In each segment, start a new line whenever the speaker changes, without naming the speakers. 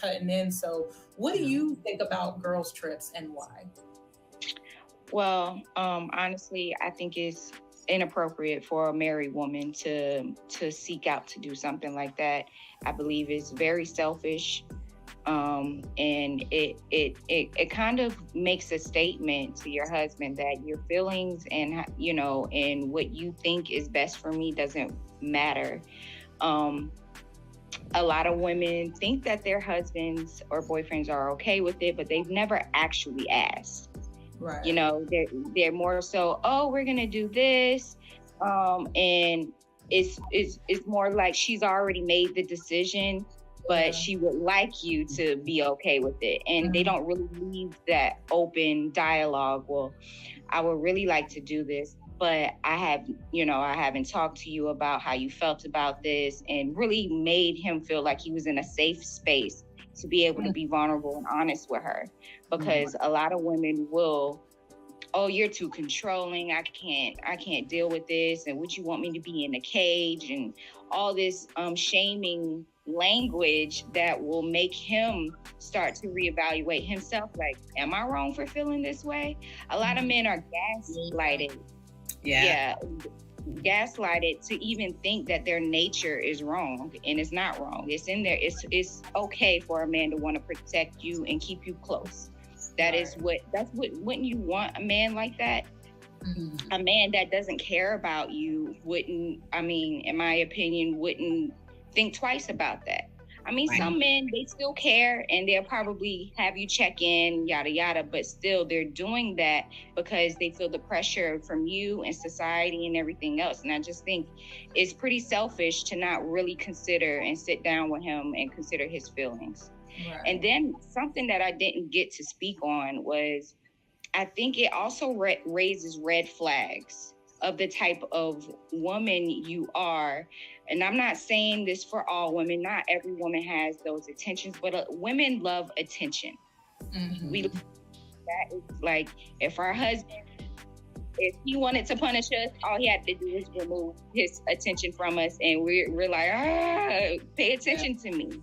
cutting in. So what do you think about girls trips and why?
Well, honestly, I think it's inappropriate for a married woman to seek out to do something like that. I believe it's very selfish, and it kind of makes a statement to your husband that your feelings and and what you think is best for me doesn't matter. Um, a lot of women think that their husbands or boyfriends are okay with it, but they've never actually asked.
Right.
They're more so, oh, we're gonna do this, and it's more like she's already made the decision, but she would like you to be okay with it, and they don't really leave that open dialogue. Well, I would really like to do this, but I haven't talked to you about how you felt about this, and really made him feel like he was in a safe space to be able to be vulnerable and honest with her. Because a lot of women will, oh, you're too controlling, I can't deal with this, and would you want me to be in a cage, and all this shaming language that will make him start to reevaluate himself, like, am I wrong for feeling this way? A lot of men are gaslighted. Yeah, gaslighted to even think that their nature is wrong, and it's not wrong. It's in there. It's okay for a man to want to protect you and keep you close. That's what wouldn't you want a man like that? A man that doesn't care about you wouldn't, in my opinion, wouldn't think twice about that. Some men, they still care, and they'll probably have you check in, yada, yada, but still they're doing that because they feel the pressure from you and society and everything else. And I just think it's pretty selfish to not really consider and sit down with him and consider his feelings. Right. And then something that I didn't get to speak on was, I think it also raises red flags of the type of woman you are. And I'm not saying this for all women. Not every woman has those attentions, but women love attention. That is like, if our husband, if he wanted to punish us, all he had to do is remove his attention from us, and we're like, pay attention to me.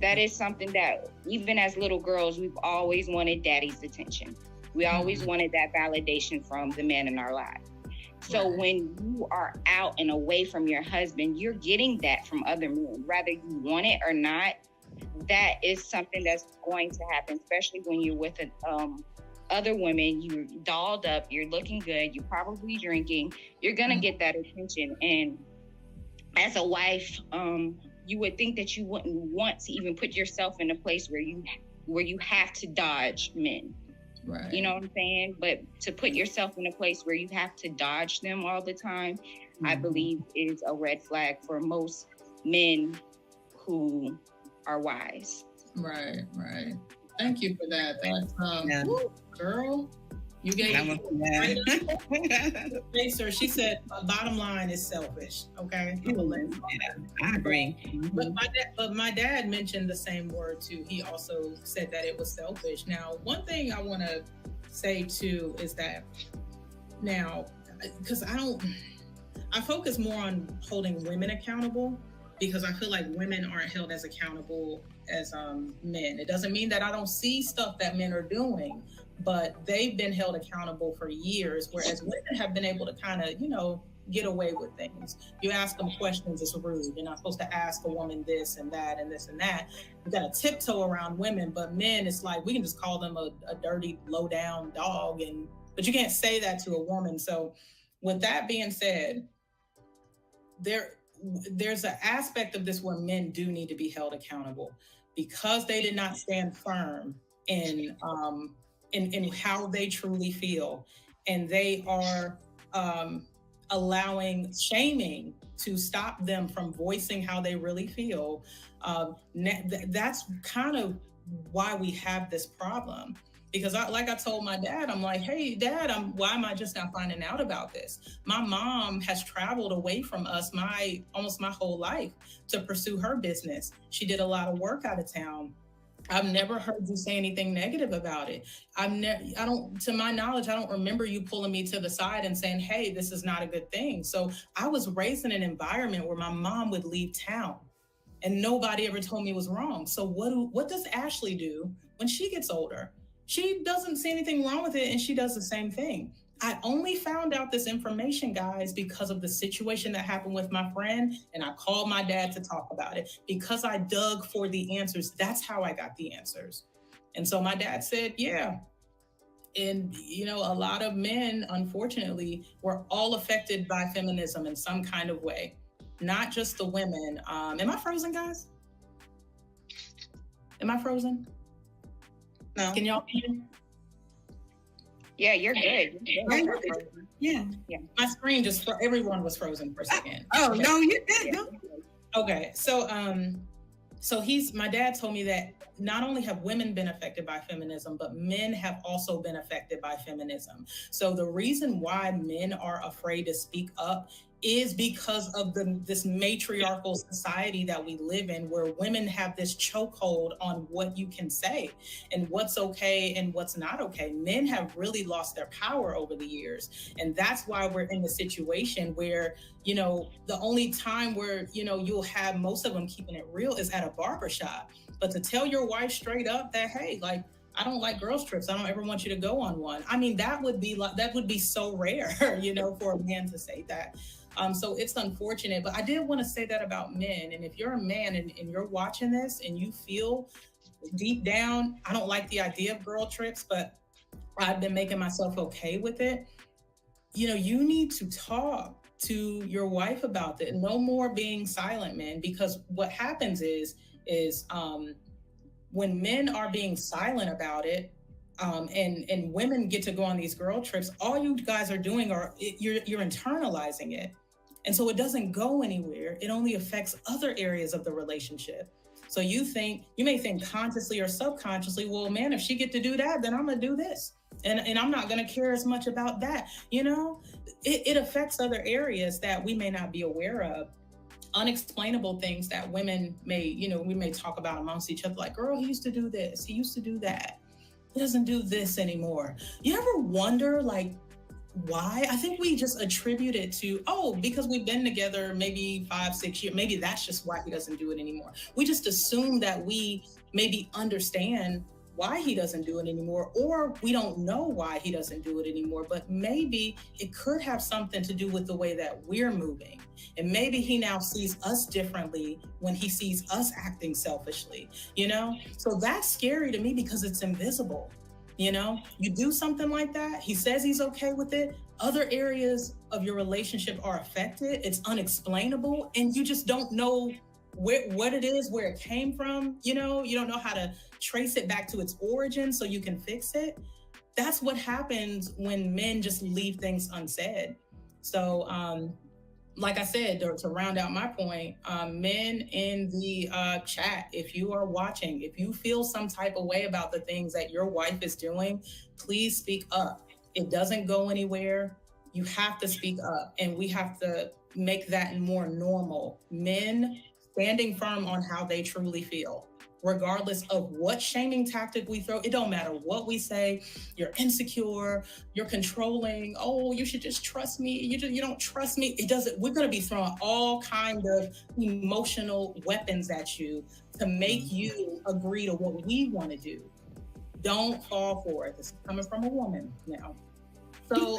That is something that, even as little girls, we've always wanted daddy's attention. We always wanted that validation from the man in our lives. So when you are out and away from your husband, you're getting that from other men, whether you want it or not. That is something that's going to happen, especially when you're with other women. You're dolled up, you're looking good, you're probably drinking. You're gonna get that attention. And as a wife, you would think that you wouldn't want to even put yourself in a place where you have to dodge men. Right. You know what I'm saying? But to put yourself in a place where you have to dodge them all the time, I believe is a red flag for most men who are wise.
Right. Thank you for that. That's, girl, you gave sir. She said, bottom line is selfish. Okay.
I agree.
But my dad mentioned the same word too. He also said that it was selfish. Now, one thing I want to say too is that now, because I focus more on holding women accountable, because I feel like women aren't held as accountable as men. It doesn't mean that I don't see stuff that men are doing, but they've been held accountable for years, whereas women have been able to kind of, get away with things. You ask them questions, it's rude. You're not supposed to ask a woman this and that and this and that. You got to tiptoe around women, but men, it's like we can just call them a dirty, low down dog, but you can't say that to a woman. So with that being said, there's an aspect of this where men do need to be held accountable because they did not stand firm in how they truly feel, and they are allowing shaming to stop them from voicing how they really feel. That's kind of why we have this problem. Because like I told my dad, I'm like, hey, Dad, why am I just now finding out about this? My mom has traveled away from us almost my whole life to pursue her business. She did a lot of work out of town. I've never heard you say anything negative about it. To my knowledge, I don't remember you pulling me to the side and saying, hey, this is not a good thing. So I was raised in an environment where my mom would leave town and nobody ever told me it was wrong. So what does Ashley do when she gets older? She doesn't see anything wrong with it, and she does the same thing. I only found out this information, guys, because of the situation that happened with my friend, and I called my dad to talk about it because I dug for the answers. That's how I got the answers. And so my dad said, yeah. And, you know, a lot of men, unfortunately, were all affected by feminism in some kind of way, not just the women. Am I frozen, guys? Am I frozen?
No.
Can y'all hear me?
Yeah, you're good.
Yeah.
My screen just, everyone was frozen for a second.
Oh,
Okay.
no, you're good. No.
Okay, so my dad told me that not only have women been affected by feminism, but men have also been affected by feminism. So the reason why men are afraid to speak up is because of this matriarchal society that we live in, where women have this chokehold on what you can say and what's okay and what's not okay. Men have really lost their power over the years. And that's why we're in the situation where, you know, the only time where, you know, you'll have most of them keeping it real is at a barbershop. But to tell your wife straight up that, hey, like, I don't like girls trips, I don't ever want you to go on one. I mean, that would be so rare, you know, for a man to say that. So it's unfortunate, but I did want to say that about men. And if you're a man and you're watching this and you feel deep down, I don't like the idea of girl trips, but I've been making myself okay with it. You know, you need to talk to your wife about this. No more being silent, men, because what happens is when men are being silent about it, and women get to go on these girl trips, all you guys are doing you're internalizing it. And so it doesn't go anywhere. It only affects other areas of the relationship. So you may think consciously or subconsciously, well, man, if she get to do that, then I'm gonna do this. And I'm not gonna care as much about that. You know, it affects other areas that we may not be aware of. Unexplainable things that women we may talk about amongst each other, like, girl, he used to do this, he used to do that. He doesn't do this anymore. You ever wonder, like, why? I think we just attribute it to, because we've been together maybe 5-6 years, maybe that's just why he doesn't do it anymore. We just assume that we maybe understand why he doesn't do it anymore, or we don't know why he doesn't do it anymore, but maybe it could have something to do with the way that we're moving. And maybe he now sees us differently when he sees us acting selfishly, you know? So that's scary to me because it's invisible. You know, you do something like that, he says he's okay with it, other areas of your relationship are affected, it's unexplainable, and you just don't know what it is, where it came from, you know, you don't know how to trace it back to its origin so you can fix it. That's what happens when men just leave things unsaid. So, like I said, to round out my point, men in the chat, if you are watching, if you feel some type of way about the things that your wife is doing, please speak up. It doesn't go anywhere. You have to speak up, and we have to make that more normal. Men standing firm on how they truly feel, regardless of what shaming tactic we throw. It don't matter what we say. You're insecure, you're controlling. Oh, you should just trust me. You don't trust me. It doesn't. We're going to be throwing all kind of emotional weapons at you to make you agree to what we want to do. Don't fall for it. This is coming from a woman now. So